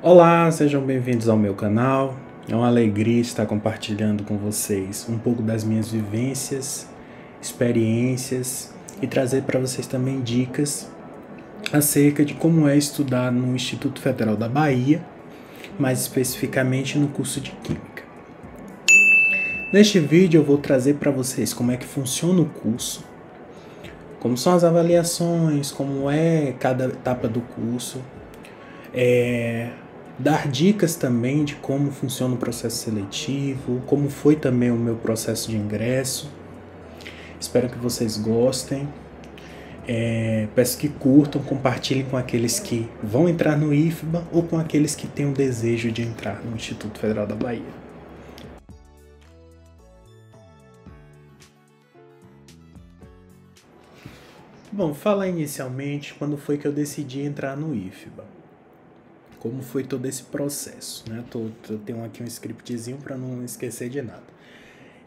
Olá, sejam bem-vindos ao meu canal. É uma alegria estar compartilhando com vocês um pouco das minhas vivências, experiências e trazer para vocês também dicas acerca de como é estudar no Instituto Federal da Bahia, mais especificamente no curso de Química. Neste vídeo eu vou trazer para vocês como é que funciona o curso, como são as avaliações, como é cada etapa do curso, dar dicas também de como funciona o processo seletivo, como foi também o meu processo de ingresso. Espero que vocês gostem. Peço que curtam, compartilhem com aqueles que vão entrar no IFBA ou com aqueles que têm o desejo de entrar no Instituto Federal da Bahia. Bom, falar inicialmente quando foi que eu decidi entrar no IFBA. Como foi todo esse processo, né? Eu tenho aqui um scriptzinho para não esquecer de nada.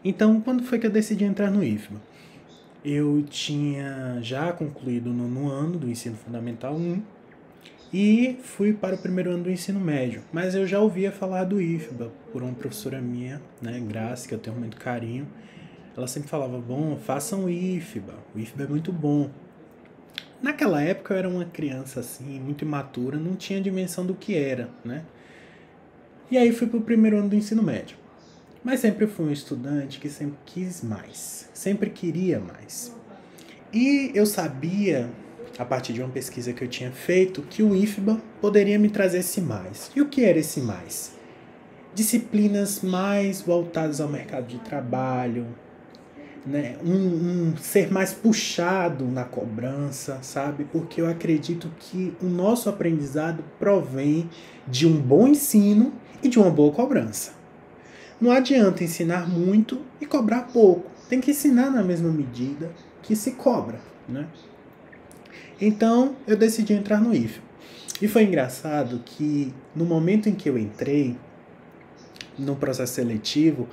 Então, quando foi que eu decidi entrar no IFBA? Eu tinha já concluído o 9º ano do Ensino Fundamental 1 e fui para o 1º ano do ensino médio. Mas eu já ouvia falar do IFBA por uma professora minha, né, Graça, que eu tenho muito carinho. Ela sempre falava, bom, façam o IFBA é muito bom. Naquela época eu era uma criança assim, muito imatura, não tinha dimensão do que era, né? E aí fui para o 1º ano do ensino médio. Mas sempre fui um estudante que sempre quis mais, sempre queria mais. E eu sabia, a partir de uma pesquisa que eu tinha feito, que o IFBA poderia me trazer esse mais. E o que era esse mais? Disciplinas mais voltadas ao mercado de trabalho, né? Um ser mais puxado na cobrança, sabe? Porque eu acredito que o nosso aprendizado provém de um bom ensino e de uma boa cobrança. Não adianta ensinar muito e cobrar pouco. Tem que ensinar na mesma medida que se cobra, né? Então, eu decidi entrar no IFBA. E foi engraçado que no momento em que eu entrei no processo seletivo,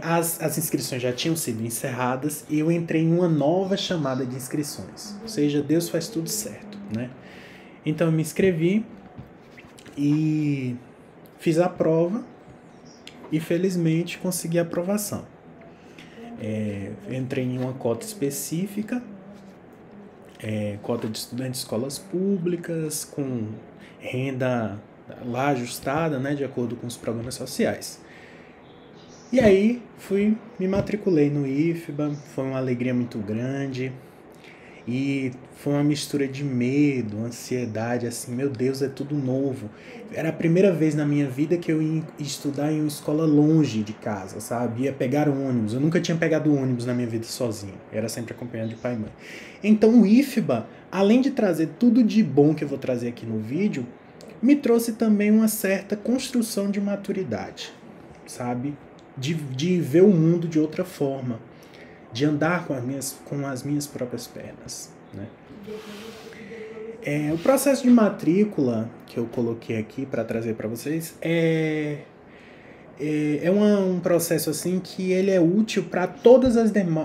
as inscrições já tinham sido encerradas e eu entrei em uma nova chamada de inscrições. Ou seja, Deus faz tudo certo, né? Então, eu me inscrevi e fiz a prova e felizmente consegui a aprovação. Entrei em uma cota específica, cota de estudantes de escolas públicas, com renda lá ajustada, né, de acordo com os programas sociais. E aí me matriculei no IFBA, foi uma alegria muito grande. E foi uma mistura de medo, ansiedade, assim, meu Deus, é tudo novo. Era a primeira vez na minha vida que eu ia estudar em uma escola longe de casa, sabe? Ia pegar ônibus. Eu nunca tinha pegado ônibus na minha vida sozinho. Era sempre acompanhado de pai e mãe. Então o IFBA, além de trazer tudo de bom que eu vou trazer aqui no vídeo, me trouxe também uma certa construção de maturidade, sabe? De ver o mundo de outra forma, de andar com as minhas próprias pernas, né? O processo de matrícula que eu coloquei aqui para trazer para vocês um processo assim que ele é útil para todos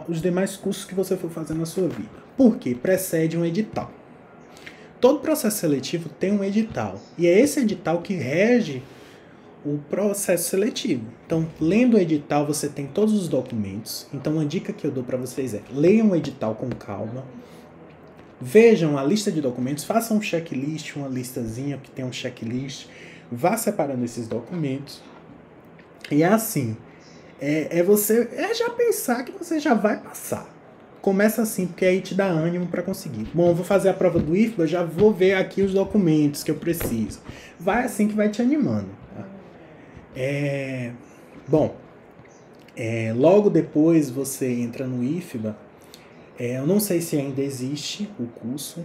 os demais cursos que você for fazer na sua vida. Por quê? Precede um edital. Todo processo seletivo tem um edital e é esse edital que rege o processo seletivo. Então, lendo o edital, você tem todos os documentos. Então, uma dica que eu dou para vocês é: leiam o edital com calma, vejam a lista de documentos, façam um checklist, uma listazinha que tem um checklist, vá separando esses documentos. E assim, você já pensar que você já vai passar. Começa assim, porque aí te dá ânimo para conseguir. Bom, vou fazer a prova do IFBA, já vou ver aqui os documentos que eu preciso. Vai assim que vai te animando. Logo depois você entra no IFBA. Eu não sei se ainda existe o curso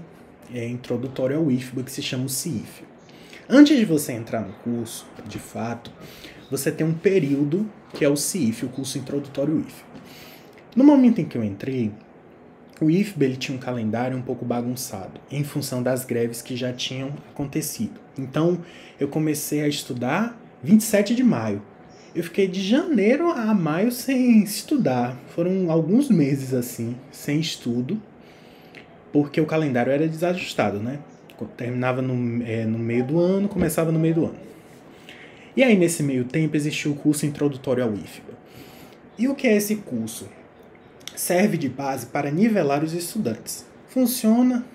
introdutório ao IFBA, que se chama o CIF. Antes de você entrar no curso, de fato, você tem um período que é o CIF, o curso introdutório ao IFBA. No momento em que eu entrei, o IFBA ele tinha um calendário um pouco bagunçado, em função das greves que já tinham acontecido. Então, eu comecei a estudar 27 de maio. Eu fiquei de janeiro a maio sem estudar. Foram alguns meses assim, sem estudo, porque o calendário era desajustado, né? Terminava no meio do ano, começava no meio do ano. E aí, nesse meio tempo, existiu o curso introdutório ao IFBA. E o que é esse curso? Serve de base para nivelar os estudantes. Funciona?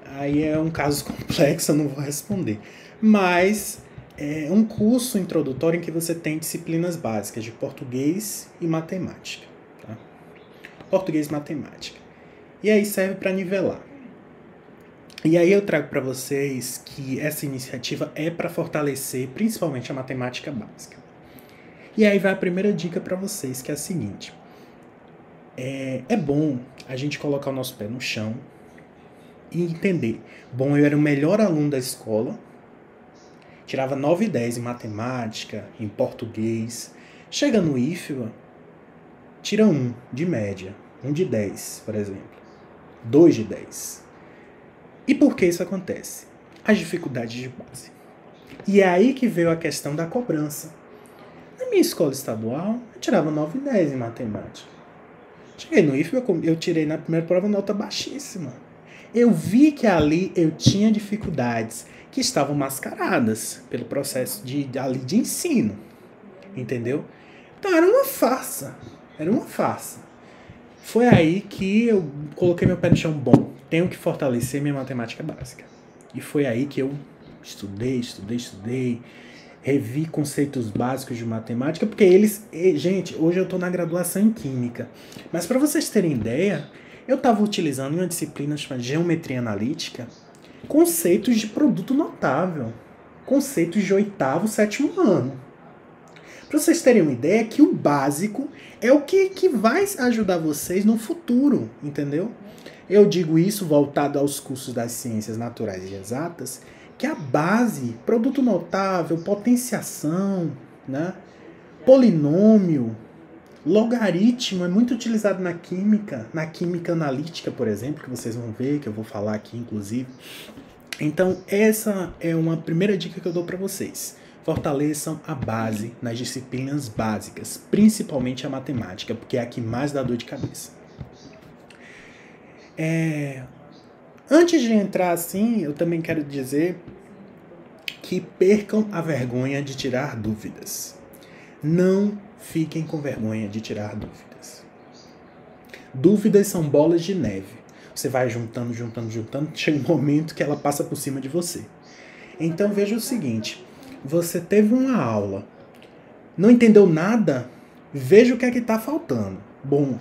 Aí é um caso complexo, eu não vou responder. Mas é um curso introdutório em que você tem disciplinas básicas de português e matemática. Tá? Português e matemática. E aí serve para nivelar. E aí eu trago para vocês que essa iniciativa é para fortalecer principalmente a matemática básica. E aí vai a primeira dica para vocês, que é a seguinte. É bom a gente colocar o nosso pé no chão e entender. Bom, eu era o melhor aluno da escola, tirava 9 e 10 em matemática, em português. Chega no IFBA, tira 1 de média, 1 de 10, por exemplo, 2 de 10. E por que isso acontece? As dificuldades de base. E é aí que veio a questão da cobrança. Na minha escola estadual, eu tirava 9 e 10 em matemática. Cheguei no IFBA, eu tirei na primeira prova nota baixíssima. Eu vi que ali eu tinha dificuldades que estavam mascaradas pelo processo de ensino. Entendeu? Então era uma farsa. Era uma farsa. Foi aí que eu coloquei meu pé no chão. Bom, tenho que fortalecer minha matemática básica. E foi aí que eu estudei, revi conceitos básicos de matemática, porque eles... Gente, hoje eu estou na graduação em Química. Mas para vocês terem ideia, eu estava utilizando em uma disciplina chamada Geometria Analítica conceitos de produto notável. Conceitos de 8º, 7º ano. Para vocês terem uma ideia, que o básico é o que vai ajudar vocês no futuro, entendeu? Eu digo isso voltado aos cursos das ciências naturais e exatas, que a base, produto notável, potenciação, né? Polinômio, logaritmo é muito utilizado na química analítica, por exemplo, que vocês vão ver, que eu vou falar aqui, inclusive. Então, essa é uma primeira dica que eu dou para vocês. Fortaleçam a base nas disciplinas básicas, principalmente a matemática, porque é a que mais dá dor de cabeça. Antes de entrar assim, eu também quero dizer que percam a vergonha de tirar dúvidas. Não fiquem com vergonha de tirar dúvidas. Dúvidas são bolas de neve. Você vai juntando, chega um momento que ela passa por cima de você. Então veja o seguinte, você teve uma aula, não entendeu nada, veja o que é que está faltando. Bom,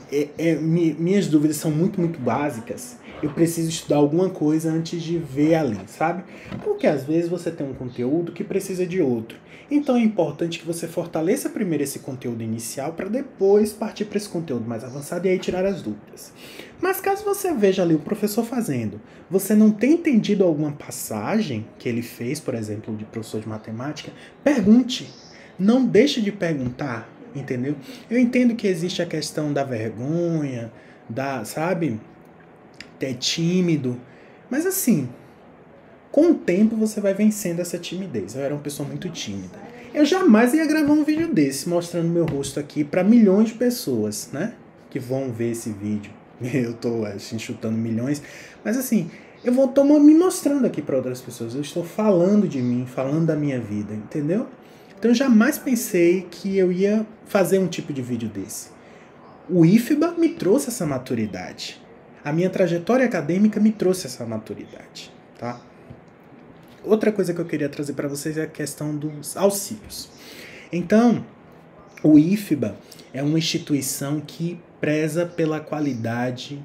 minhas dúvidas são muito básicas, eu preciso estudar alguma coisa antes de ver ali, sabe? Porque às vezes você tem um conteúdo que precisa de outro. Então é importante que você fortaleça primeiro esse conteúdo inicial para depois partir para esse conteúdo mais avançado e aí tirar as dúvidas. Mas caso você veja ali o professor fazendo, você não tem entendido alguma passagem que ele fez, por exemplo, de professor de matemática, pergunte. Não deixe de perguntar, entendeu? Eu entendo que existe a questão da vergonha, sabe? É tímido. Mas assim, com o tempo você vai vencendo essa timidez. Eu era uma pessoa muito tímida. Eu jamais ia gravar um vídeo desse, mostrando meu rosto aqui para milhões de pessoas, né? Que vão ver esse vídeo. Eu tô assim, chutando milhões. Mas assim, tô me mostrando aqui para outras pessoas. Eu estou falando de mim, falando da minha vida, entendeu? Então eu jamais pensei que eu ia fazer um tipo de vídeo desse. O IFBA me trouxe essa maturidade. A minha trajetória acadêmica me trouxe essa maturidade, tá? Outra coisa que eu queria trazer para vocês é a questão dos auxílios. Então, o IFBA é uma instituição que preza pela qualidade,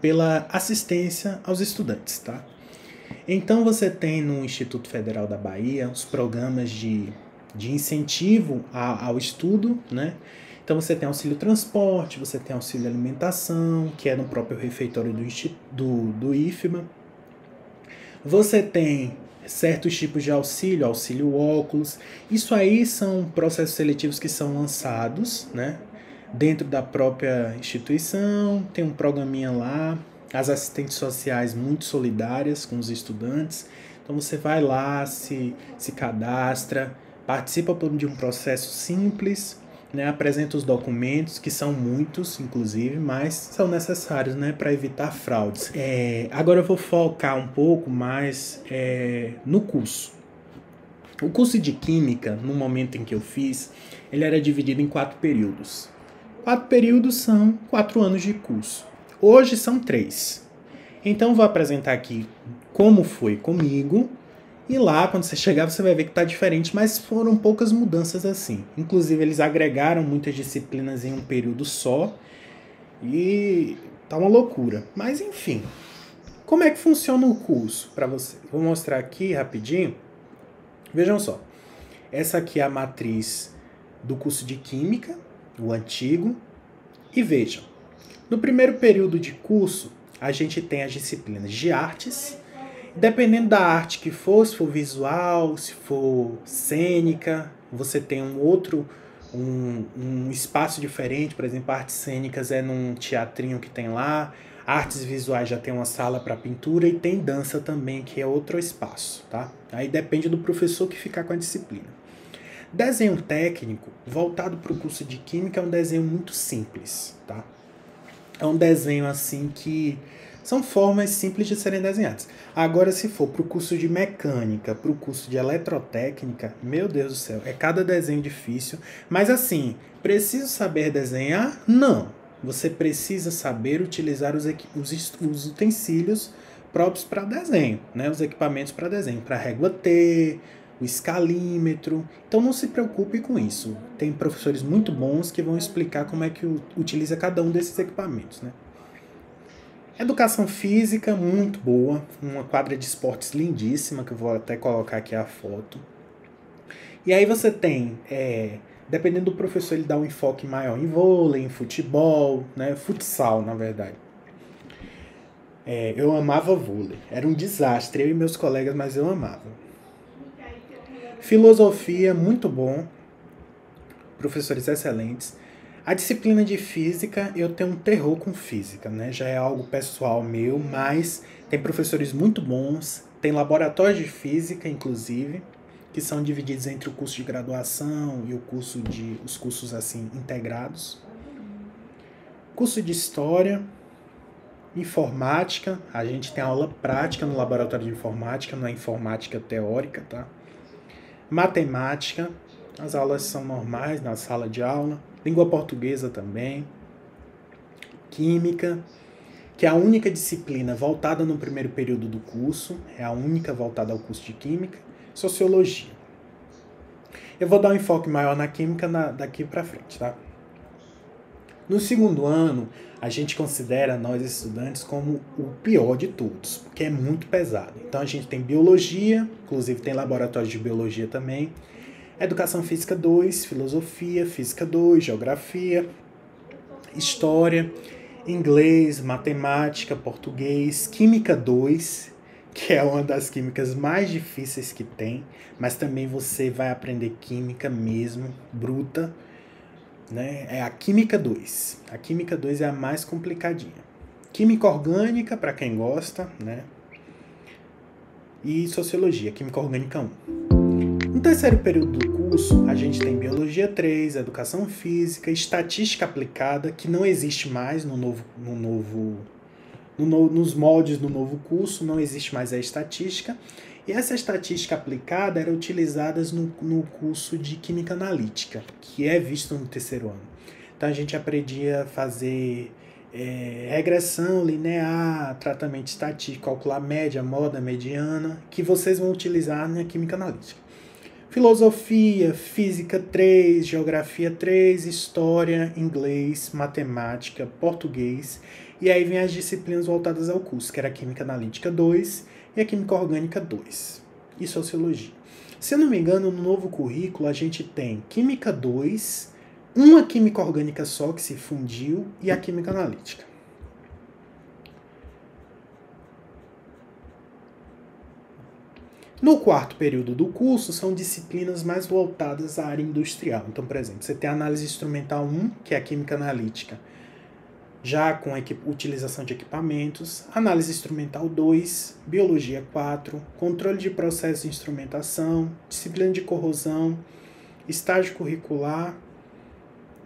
pela assistência aos estudantes, tá? Então você tem no Instituto Federal da Bahia os programas de incentivo ao estudo, né? Então você tem auxílio transporte, você tem auxílio alimentação, que é no próprio refeitório do IFBA. Você tem certos tipos de auxílio óculos. Isso aí são processos seletivos que são lançados, né, dentro da própria instituição. Tem um programinha lá, as assistentes sociais muito solidárias com os estudantes. Então você vai lá, se cadastra, participa de um processo simples, né, apresenta os documentos, que são muitos, inclusive, mas são necessários, né, para evitar fraudes. Agora eu vou focar um pouco mais no curso. O curso de Química, no momento em que eu fiz, ele era dividido em 4 períodos. 4 períodos são 4 anos de curso. Hoje são 3. Então eu vou apresentar aqui como foi comigo. E lá, quando você chegar, você vai ver que está diferente, mas foram poucas mudanças assim. Inclusive, eles agregaram muitas disciplinas em um período só e tá uma loucura. Mas, enfim, como é que funciona o curso para você? Vou mostrar aqui rapidinho. Vejam só, essa aqui é a matriz do curso de Química, o antigo. E vejam, no primeiro período de curso, a gente tem as disciplinas de artes. Dependendo da arte que for, se for visual, se for cênica, você tem um espaço diferente. Por exemplo, artes cênicas é num teatrinho que tem lá, artes visuais já tem uma sala para pintura e tem dança também, que é outro espaço, tá? Aí depende do professor que ficar com a disciplina. Desenho técnico, voltado para o curso de Química, é um desenho muito simples, tá? É um desenho assim que são formas simples de serem desenhadas. Agora, se for para o curso de mecânica, para o curso de eletrotécnica, meu Deus do céu, é cada desenho difícil. Mas assim, preciso saber desenhar? Não. Você precisa saber utilizar os utensílios próprios para desenho, né? Os equipamentos para desenho, para régua T, o escalímetro. Então não se preocupe com isso. Tem professores muito bons que vão explicar como é que utiliza cada um desses equipamentos, né? Educação física, muito boa. Uma quadra de esportes lindíssima, que eu vou até colocar aqui a foto. E aí você tem, dependendo do professor, ele dá um enfoque maior em vôlei, em futebol, né? Futsal, na verdade. Eu amava vôlei. Era um desastre, eu e meus colegas, mas eu amava. Filosofia, muito bom. Professores excelentes. A disciplina de física, eu tenho um terror com física, né? Já é algo pessoal meu, mas tem professores muito bons, tem laboratórios de física, inclusive, que são divididos entre o curso de graduação e os cursos assim integrados. Curso de história, informática, a gente tem aula prática no laboratório de informática, não é informática teórica, tá? Matemática, as aulas são normais na sala de aula. Língua portuguesa também. Química, que é a única disciplina voltada no primeiro período do curso, é a única voltada ao curso de Química. Sociologia. Eu vou dar um enfoque maior na Química daqui para frente, tá? No segundo ano, a gente considera nós estudantes como o pior de todos, porque é muito pesado. Então a gente tem Biologia, inclusive tem laboratório de Biologia também. Educação Física 2, Filosofia, Física 2, Geografia, História, Inglês, Matemática, Português, Química 2, que é uma das químicas mais difíceis que tem, mas também você vai aprender química mesmo, bruta, né? É a Química 2. A Química 2 é a mais complicadinha. Química Orgânica, para quem gosta, né? E Sociologia, Química Orgânica 1. No terceiro período do curso, a gente tem Biologia 3, Educação Física, Estatística Aplicada, que não existe mais nos moldes do novo curso, não existe mais a estatística. E essa estatística aplicada era utilizada no curso de Química Analítica, que é visto no terceiro ano. Então a gente aprendia a fazer regressão linear, tratamento estatístico, calcular média, moda, mediana, que vocês vão utilizar na Química Analítica. Filosofia, Física 3, Geografia 3, História, Inglês, Matemática, Português. E aí vem as disciplinas voltadas ao curso, que era a Química Analítica 2 e a Química Orgânica 2. E Sociologia. Se eu não me engano, no novo currículo a gente tem Química 2, uma Química Orgânica só que se fundiu e a Química Analítica. No quarto período do curso, são disciplinas mais voltadas à área industrial. Então, por exemplo, você tem a análise instrumental 1, que é a química analítica, já com utilização de equipamentos. Análise instrumental 2, biologia 4, controle de processo de instrumentação, disciplina de corrosão, estágio curricular,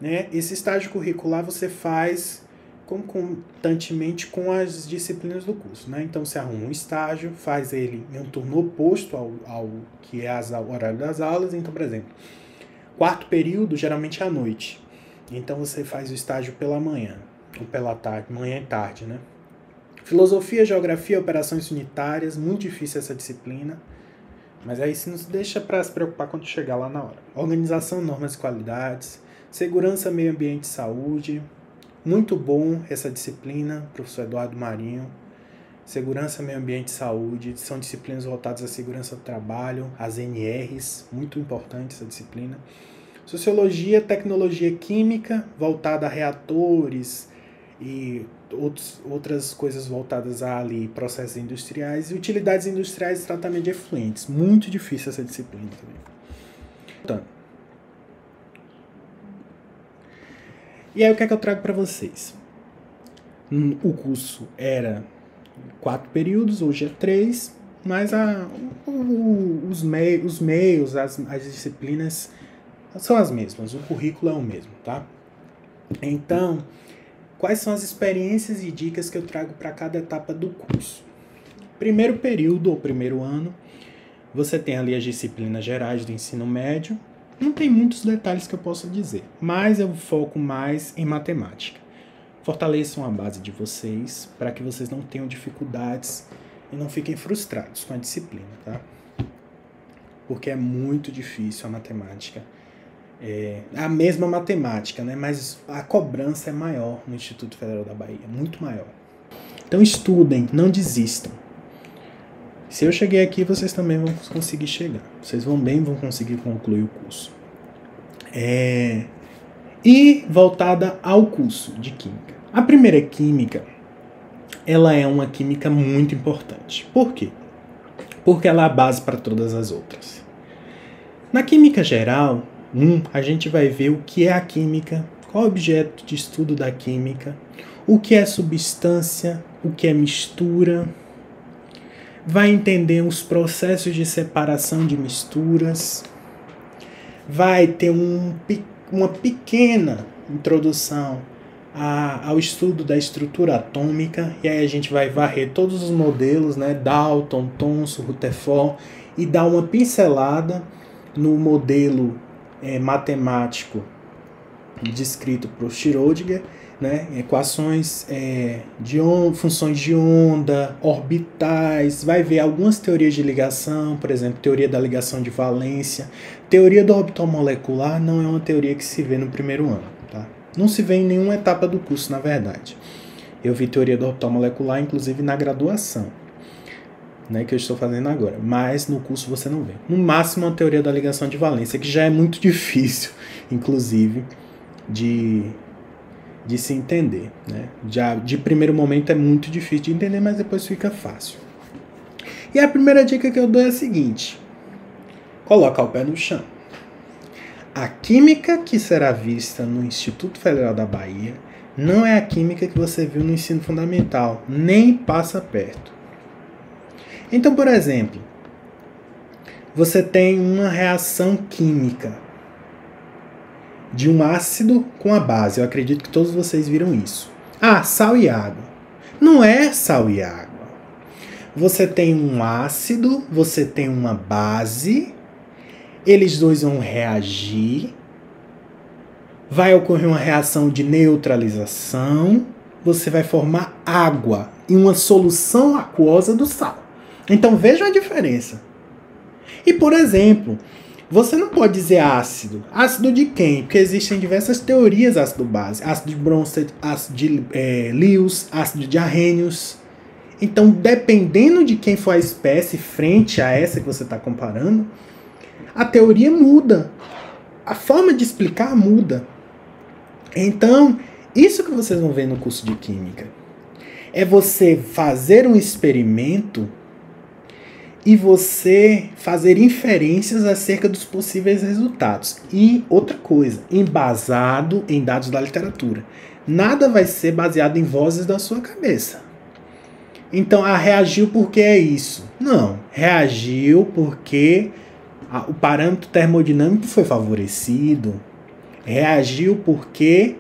né, esse estágio curricular você faz concomitantemente com as disciplinas do curso, né? Então você arruma um estágio, faz ele em um turno oposto ao que é o horário das aulas. Então, por exemplo, quarto período geralmente é à noite. Então você faz o estágio pela manhã, ou pela tarde, manhã e tarde, né? Filosofia, geografia, operações unitárias, muito difícil essa disciplina, mas aí se nos deixa para se preocupar quando chegar lá na hora. Organização, normas e qualidades, segurança, meio ambiente e saúde, muito bom essa disciplina, professor Eduardo Marinho. Segurança, meio ambiente e saúde, são disciplinas voltadas à segurança do trabalho, as NRs, muito importante essa disciplina. Sociologia, tecnologia química, voltada a reatores e outras coisas voltadas a ali, processos industriais, e utilidades industriais e tratamento de efluentes. Muito difícil essa disciplina também. Então, e aí o que é que eu trago para vocês? O curso era 4 períodos, hoje é 3, mas os meios, as disciplinas são as mesmas, o currículo é o mesmo, tá? Então, quais são as experiências e dicas que eu trago para cada etapa do curso? Primeiro período, ou primeiro ano, você tem ali as disciplinas gerais do ensino médio. Não tem muitos detalhes que eu possa dizer, mas eu foco mais em matemática. Fortaleçam a base de vocês para que vocês não tenham dificuldades e não fiquem frustrados com a disciplina, tá? Porque é muito difícil a matemática. É a mesma matemática, né? Mas a cobrança é maior no Instituto Federal da Bahia, muito maior. Então estudem, não desistam. Se eu cheguei aqui, vocês também vão conseguir chegar. Vocês vão conseguir concluir o curso. E voltada ao curso de Química. A primeira Química, ela é uma Química muito importante. Por quê? Porque ela é a base para todas as outras. Na Química Geral, a gente vai ver o que é a Química, qual é o objeto de estudo da Química, o que é substância, o que é mistura. Vai entender os processos de separação de misturas, vai ter uma pequena introdução ao estudo da estrutura atômica, e aí a gente vai varrer todos os modelos, né, Dalton, Thomson, Rutherford, e dar uma pincelada no modelo matemático descrito por Schrödinger, né, equações funções de onda, orbitais, vai ver algumas teorias de ligação, por exemplo, teoria da ligação de valência. Teoria do orbital molecular não é uma teoria que se vê no primeiro ano, tá? Não se vê em nenhuma etapa do curso, na verdade. Eu vi teoria do orbital molecular, inclusive na graduação, né, que eu estou fazendo agora, mas no curso você não vê. No máximo, a teoria da ligação de valência, que já é muito difícil, inclusive, de se entender, né? Já de primeiro momento é muito difícil de entender, mas depois fica fácil. E a primeira dica que eu dou é a seguinte: coloca o pé no chão. A química que será vista no Instituto Federal da Bahia não é a química que você viu no ensino fundamental, nem passa perto. Então, por exemplo, você tem uma reação química de um ácido com a base. Eu acredito que todos vocês viram isso. Sal e água. Não é sal e água. Você tem um ácido, você tem uma base, eles dois vão reagir, vai ocorrer uma reação de neutralização, você vai formar água em uma solução aquosa do sal. Então vejam a diferença. E, por exemplo, você não pode dizer ácido. Ácido de quem? Porque existem diversas teorias ácido-base. Ácido de Bronsted, ácido de Lewis, ácido de Arrhenius. Então, dependendo de quem for a espécie frente a essa que você está comparando, a teoria muda. A forma de explicar muda. Então, isso que vocês vão ver no curso de Química é você fazer um experimento e você fazer inferências acerca dos possíveis resultados. E outra coisa, embasado em dados da literatura. Nada vai ser baseado em vozes da sua cabeça. Então, reagiu porque é isso. Não, reagiu porque o parâmetro termodinâmico foi favorecido. Reagiu porque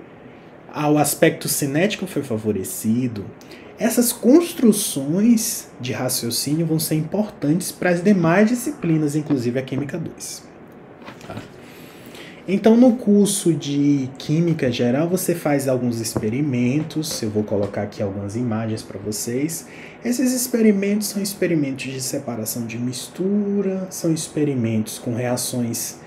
o aspecto cinético foi favorecido. Essas construções de raciocínio vão ser importantes para as demais disciplinas, inclusive a Química 2. Tá? Então, no curso de Química Geral, você faz alguns experimentos. Eu vou colocar aqui algumas imagens para vocês. Esses experimentos são experimentos de separação de mistura, são experimentos com reações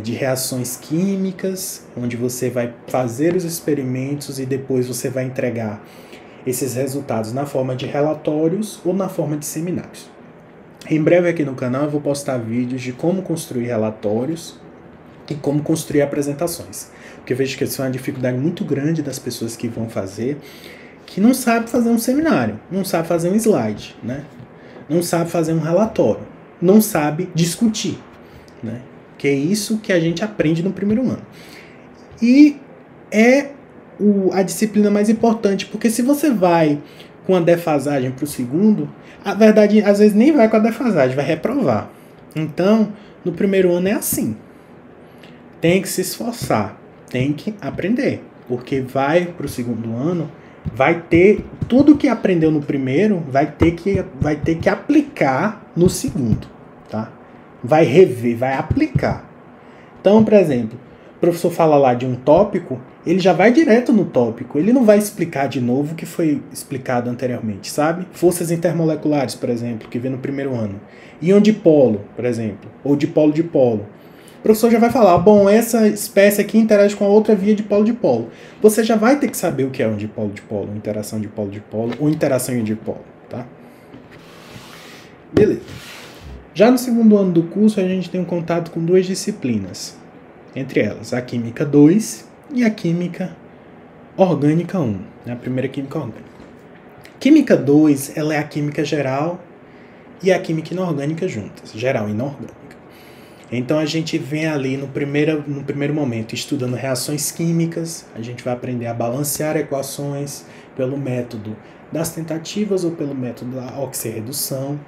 de reações químicas, onde você vai fazer os experimentos e depois você vai entregar esses resultados na forma de relatórios ou na forma de seminários. Em breve aqui no canal eu vou postar vídeos de como construir relatórios e como construir apresentações. Porque eu vejo que isso é uma dificuldade muito grande das pessoas que vão fazer, que não sabe fazer um seminário, não sabe fazer um slide, né? Não sabe fazer um relatório, não sabe discutir, né? Que é isso que a gente aprende no primeiro ano. E é a disciplina mais importante, porque se você vai com a defasagem para o segundo, a verdade, às vezes nem vai com a defasagem, vai reprovar. Então, no primeiro ano é assim. Tem que se esforçar, tem que aprender, porque vai para o segundo ano, vai ter tudo que aprendeu no primeiro, vai ter que aplicar no segundo, tá? Vai rever, vai aplicar. Então, por exemplo, o professor fala lá de um tópico, ele já vai direto no tópico, ele não vai explicar de novo o que foi explicado anteriormente, sabe? Forças intermoleculares, por exemplo, que vem no primeiro ano. Íon dipolo, por exemplo, ou dipolo. O professor já vai falar, bom, essa espécie aqui interage com a outra via dipolo-dipolo. Você já vai ter que saber o que é um dipolo-dipolo, interação dipolo-dipolo ou interação em dipolo, tá? Beleza. Já no segundo ano do curso, a gente tem um contato com duas disciplinas, entre elas a Química 2 e a Química Orgânica 1, né? A primeira Química Orgânica. Química 2, ela é a Química Geral e a Química Inorgânica juntas, geral e inorgânica. Então a gente vem ali no primeiro momento estudando reações químicas, a gente vai aprender a balancear equações pelo método das tentativas ou pelo método da oxirredução.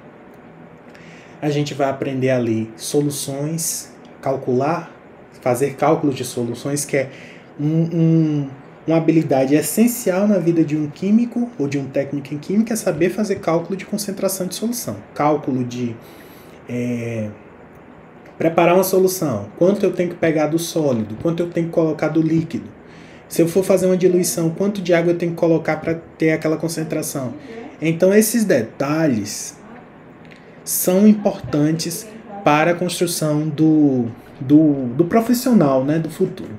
A gente vai aprender ali soluções, calcular, fazer cálculos de soluções, que é uma habilidade essencial na vida de um químico ou de um técnico em química, é saber fazer cálculo de concentração de solução. Cálculo de preparar uma solução, quanto eu tenho que pegar do sólido, quanto eu tenho que colocar do líquido. Se eu for fazer uma diluição, quanto de água eu tenho que colocar para ter aquela concentração. Então esses detalhes são importantes para a construção do profissional, né, do futuro.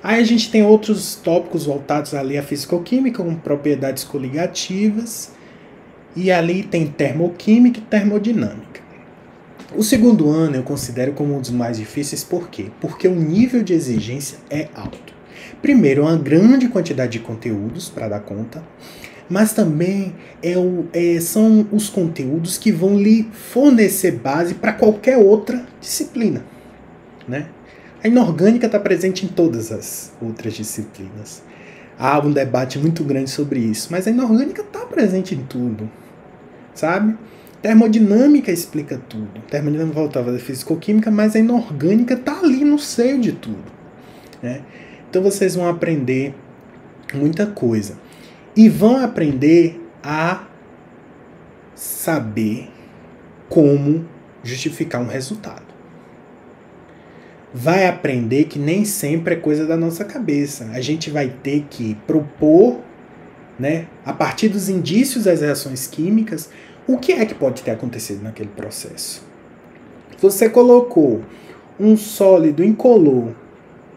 Aí a gente tem outros tópicos voltados ali à fisicoquímica, com propriedades coligativas, e ali tem termoquímica e termodinâmica. O segundo ano eu considero como um dos mais difíceis, por quê? Porque o nível de exigência é alto. Primeiro, uma grande quantidade de conteúdos para dar conta, mas também são os conteúdos que vão lhe fornecer base para qualquer outra disciplina, né? A inorgânica está presente em todas as outras disciplinas. Há um debate muito grande sobre isso, mas a inorgânica está presente em tudo, sabe? Termodinâmica explica tudo. Termodinâmica voltava da fisicoquímica, mas a inorgânica está ali no seio de tudo, né? Então vocês vão aprender muita coisa. E vão aprender a saber como justificar um resultado. Vai aprender que nem sempre é coisa da nossa cabeça. A gente vai ter que propor, né, a partir dos indícios das reações químicas, o que é que pode ter acontecido naquele processo. Você colocou um sólido incolor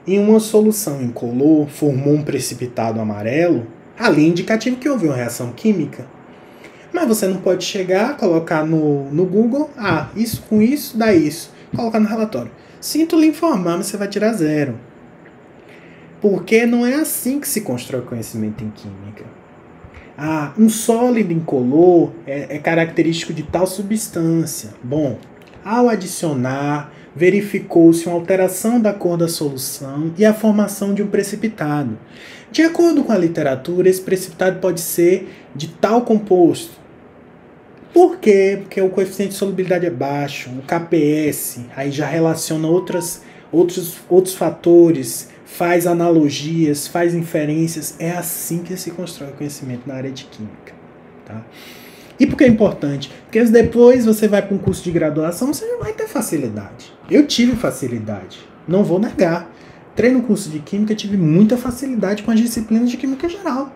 em uma solução incolor, formou um precipitado amarelo, ali é indicativo que houve uma reação química. Mas você não pode chegar, colocar no Google, isso com isso dá isso, colocar no relatório. Sinto lhe informar, mas você vai tirar 0. Porque não é assim que se constrói conhecimento em química. Um sólido incolor é característico de tal substância. Bom, ao adicionar, verificou-se uma alteração da cor da solução e a formação de um precipitado. De acordo com a literatura, esse precipitado pode ser de tal composto. Por quê? Porque o coeficiente de solubilidade é baixo, o KPS, aí já relaciona outras outros fatores, faz analogias, faz inferências. É assim que se constrói o conhecimento na área de química. Tá? E por que é importante? Porque depois você vai para um curso de graduação, você já vai ter facilidade. Eu tive facilidade, não vou negar. Entrei no curso de química, tive muita facilidade com as disciplinas de química geral.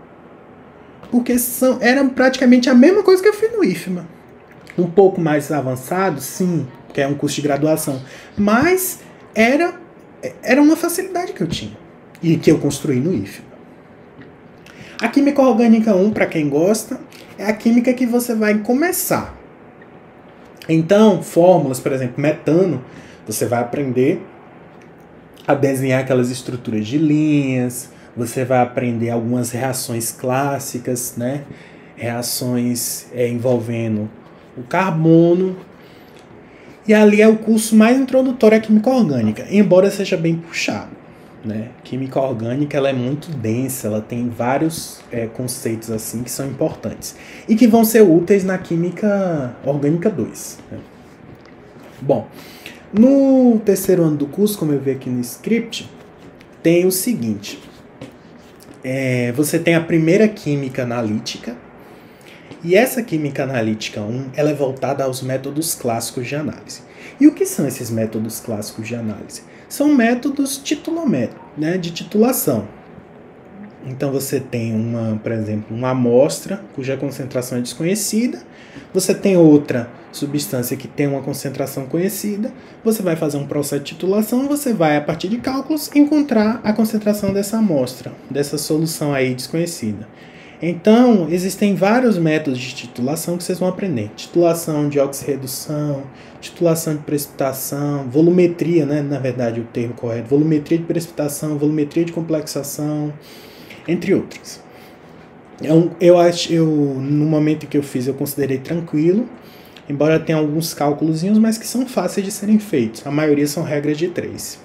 Porque eram praticamente a mesma coisa que eu fiz no IFMA. Um pouco mais avançado, sim, que é um curso de graduação. Mas era uma facilidade que eu tinha e que eu construí no IFMA. A Química Orgânica 1, para quem gosta, é a química que você vai começar. Então, fórmulas, por exemplo, metano, você vai aprender a desenhar aquelas estruturas de linhas, você vai aprender algumas reações clássicas, né? Reações envolvendo o carbono. E ali é o curso mais introdutório à química orgânica, embora seja bem puxado. Né? Química orgânica ela é muito densa, ela tem vários conceitos assim que são importantes e que vão ser úteis na Química Orgânica 2. Né? Bom, no terceiro ano do curso, como eu vi aqui no script, tem o seguinte. Você tem a primeira Química Analítica, e essa Química Analítica 1 ela é voltada aos métodos clássicos de análise. E o que são esses métodos clássicos de análise? São métodos titulométricos, né, de titulação. Então você tem por exemplo, uma amostra cuja concentração é desconhecida, você tem outra substância que tem uma concentração conhecida, você vai fazer um processo de titulação, você vai, a partir de cálculos, encontrar a concentração dessa amostra, dessa solução aí desconhecida. Então, existem vários métodos de titulação que vocês vão aprender. Titulação de oxirredução, titulação de precipitação, volumetria, né, na verdade o termo correto, volumetria de precipitação, volumetria de complexação, entre outros. No momento em que eu fiz, eu considerei tranquilo, embora tenha alguns cálculozinhos, mas que são fáceis de serem feitos. A maioria são regras de 3.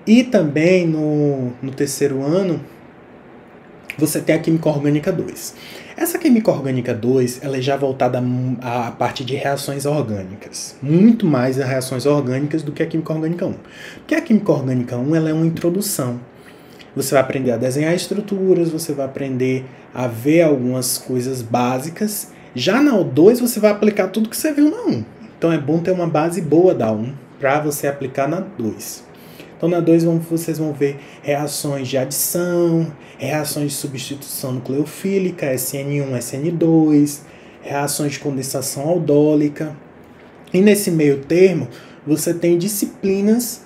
E também no terceiro ano, você tem a Química Orgânica 2. Essa Química Orgânica 2 ela é já voltada à parte de reações orgânicas. Muito mais a reações orgânicas do que a Química Orgânica 1. Porque a Química Orgânica 1 ela é uma introdução. Você vai aprender a desenhar estruturas, você vai aprender a ver algumas coisas básicas. Já na O2 você vai aplicar tudo que você viu na 1. Então é bom ter uma base boa da 1 para você aplicar na 2. Então na 2 vocês vão ver reações de adição, reações de substituição nucleofílica, SN1, SN2, reações de condensação aldólica. E nesse meio termo, você tem disciplinas,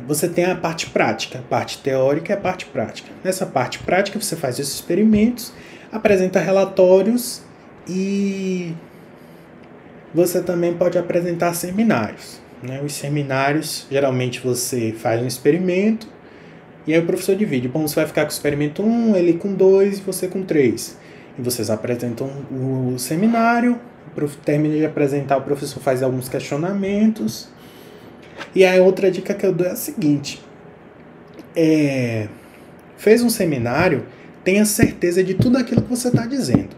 você tem a parte prática, a parte teórica e a parte prática. Nessa parte prática você faz os experimentos, apresenta relatórios e você também pode apresentar seminários. Né? Os seminários, geralmente você faz um experimento e aí o professor divide. Bom, você vai ficar com o experimento 1, ele com 2 e você com 3. E vocês apresentam o seminário, termina de apresentar, o professor faz alguns questionamentos. E a outra dica que eu dou é a seguinte. Fez um seminário, tenha certeza de tudo aquilo que você está dizendo.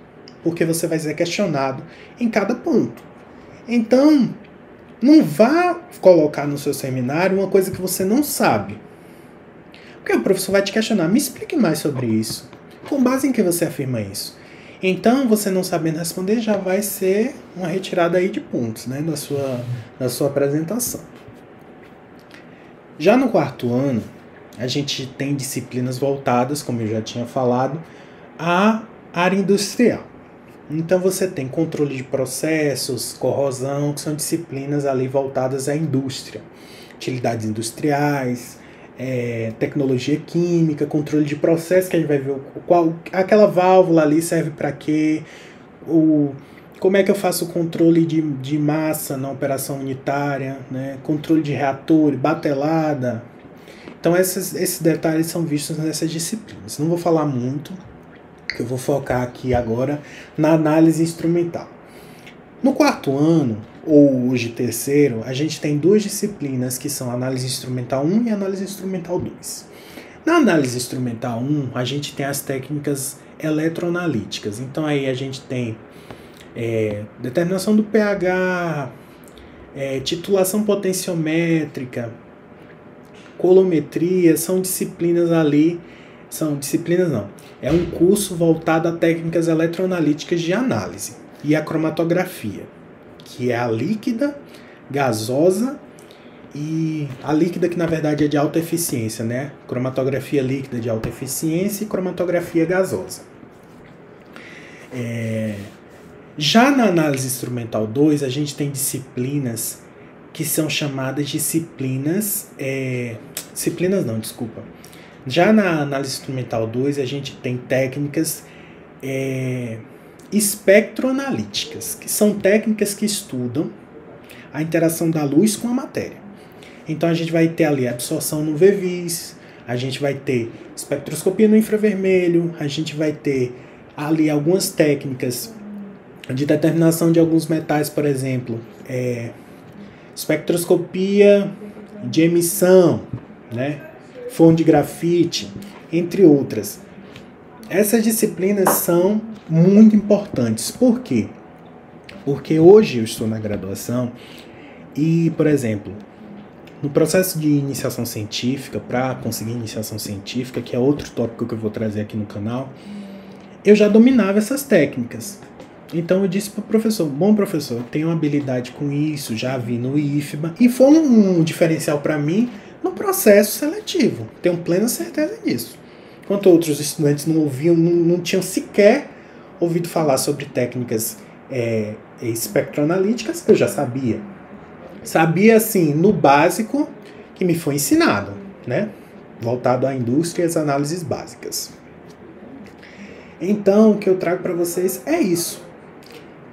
Porque você vai ser questionado em cada ponto. Então, não vá colocar no seu seminário uma coisa que você não sabe. Porque o professor vai te questionar, me explique mais sobre isso. Com base em que você afirma isso? Então, você não sabendo responder, já vai ser uma retirada aí de pontos, né, da sua apresentação. Já no quarto ano, a gente tem disciplinas voltadas, como eu já tinha falado, à área industrial. Então você tem controle de processos, corrosão, que são disciplinas ali voltadas à indústria. Utilidades industriais, tecnologia química, controle de processo, que a gente vai ver aquela válvula ali serve para quê, como é que eu faço o controle de massa na operação unitária, né? Controle de reator, batelada. Então esses detalhes são vistos nessas disciplinas. Não vou falar muito, eu vou focar aqui agora na análise instrumental. No quarto ano, ou hoje terceiro, a gente tem duas disciplinas que são análise instrumental 1 e análise instrumental 2. Na análise instrumental 1, a gente tem as técnicas eletroanalíticas. Então aí a gente tem determinação do pH, titulação potenciométrica, colometria são disciplinas ali, é um curso voltado a técnicas eletroanalíticas de análise e a cromatografia, que é a líquida, gasosa e a líquida que na verdade é de alta eficiência, né? Cromatografia líquida de alta eficiência e cromatografia gasosa. Já na análise instrumental 2, a gente tem disciplinas que são chamadas disciplinas... Já na análise instrumental 2, a gente tem técnicas espectroanalíticas, que são técnicas que estudam a interação da luz com a matéria. Então a gente vai ter ali absorção no VVIS, a gente vai ter espectroscopia no infravermelho, a gente vai ter ali algumas técnicas de determinação de alguns metais, por exemplo, espectroscopia de emissão, né? Forno de grafite, entre outras. Essas disciplinas são muito importantes. Por quê? Porque hoje eu estou na graduação e, por exemplo, no processo de iniciação científica, para conseguir iniciação científica, que é outro tópico que eu vou trazer aqui no canal, eu já dominava essas técnicas. Então eu disse para o professor, bom professor, eu tenho habilidade com isso, já vi no IFBA, e foi um diferencial para mim no processo seletivo, tenho plena certeza disso. Enquanto outros estudantes não ouviam, não tinham sequer ouvido falar sobre técnicas espectroanalíticas, eu já sabia. Sabia, assim, no básico que me foi ensinado, né? Voltado à indústria e às análises básicas. Então, o que eu trago para vocês é isso.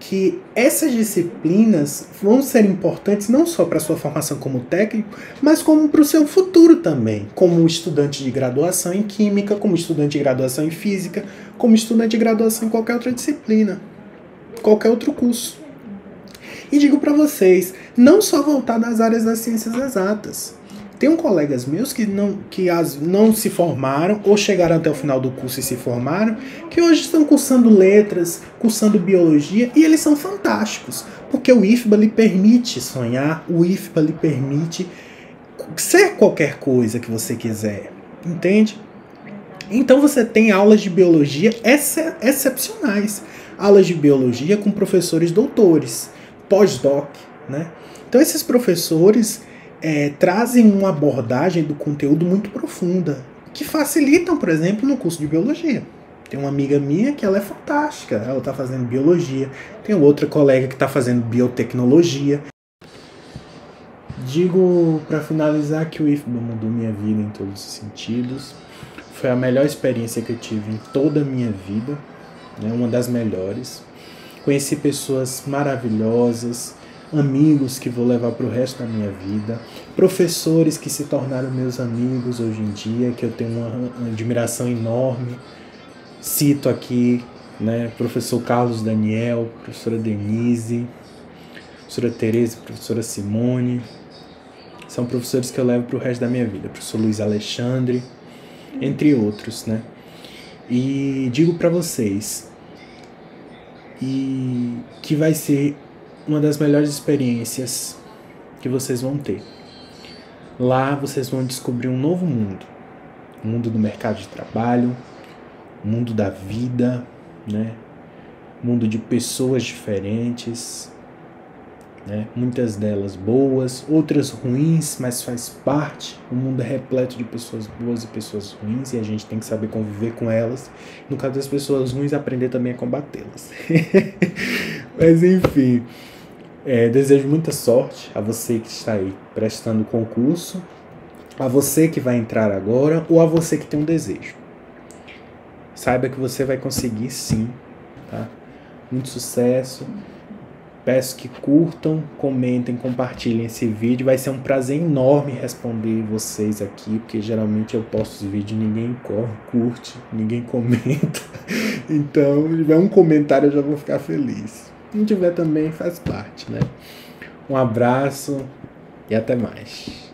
Que essas disciplinas vão ser importantes não só para a sua formação como técnico, mas como para o seu futuro também, como estudante de graduação em Química, como estudante de graduação em Física, como estudante de graduação em qualquer outra disciplina, qualquer outro curso. E digo para vocês, não só voltado às áreas das ciências exatas. Tem colegas meus que não se formaram ou chegaram até o final do curso e se formaram, que hoje estão cursando letras, cursando biologia, e eles são fantásticos, porque o IFBA lhe permite sonhar, o IFBA lhe permite ser qualquer coisa que você quiser, entende? Então você tem aulas de biologia excepcionais, aulas de biologia com professores doutores, pós-doc, né? Então esses professores trazem uma abordagem do conteúdo muito profunda, que facilitam, por exemplo, no curso de biologia. Tem uma amiga minha que ela é fantástica, ela está fazendo biologia, tem outra colega que está fazendo biotecnologia. Digo, para finalizar, que o IFBA mudou minha vida em todos os sentidos. Foi a melhor experiência que eu tive em toda a minha vida, né? Uma das melhores. Conheci pessoas maravilhosas, amigos que vou levar para o resto da minha vida, professores que se tornaram meus amigos hoje em dia, que eu tenho uma admiração enorme. Cito aqui, né, professor Carlos Daniel, professora Denise, professora Tereza, professora Simone. São professores que eu levo para o resto da minha vida, professor Luiz Alexandre, entre outros, né? E digo para vocês que vai ser uma das melhores experiências que vocês vão ter. Lá vocês vão descobrir um novo mundo. O mundo do mercado de trabalho, o mundo da vida, né? Mundo de pessoas diferentes, né? Muitas delas boas, outras ruins, mas faz parte. O mundo é repleto de pessoas boas e pessoas ruins, e a gente tem que saber conviver com elas. No caso das pessoas ruins, aprender também a combatê-las. Mas enfim, desejo muita sorte a você que está aí prestando o concurso, a você que vai entrar agora ou a você que tem um desejo. Saiba que você vai conseguir sim, tá? Muito sucesso. Peço que curtam, comentem, compartilhem esse vídeo. Vai ser um prazer enorme responder vocês aqui, porque geralmente eu posto os vídeos e ninguém curte, ninguém comenta. Então, se tiver um comentário eu já vou ficar feliz. Se não tiver também, faz parte, né? Um abraço e até mais.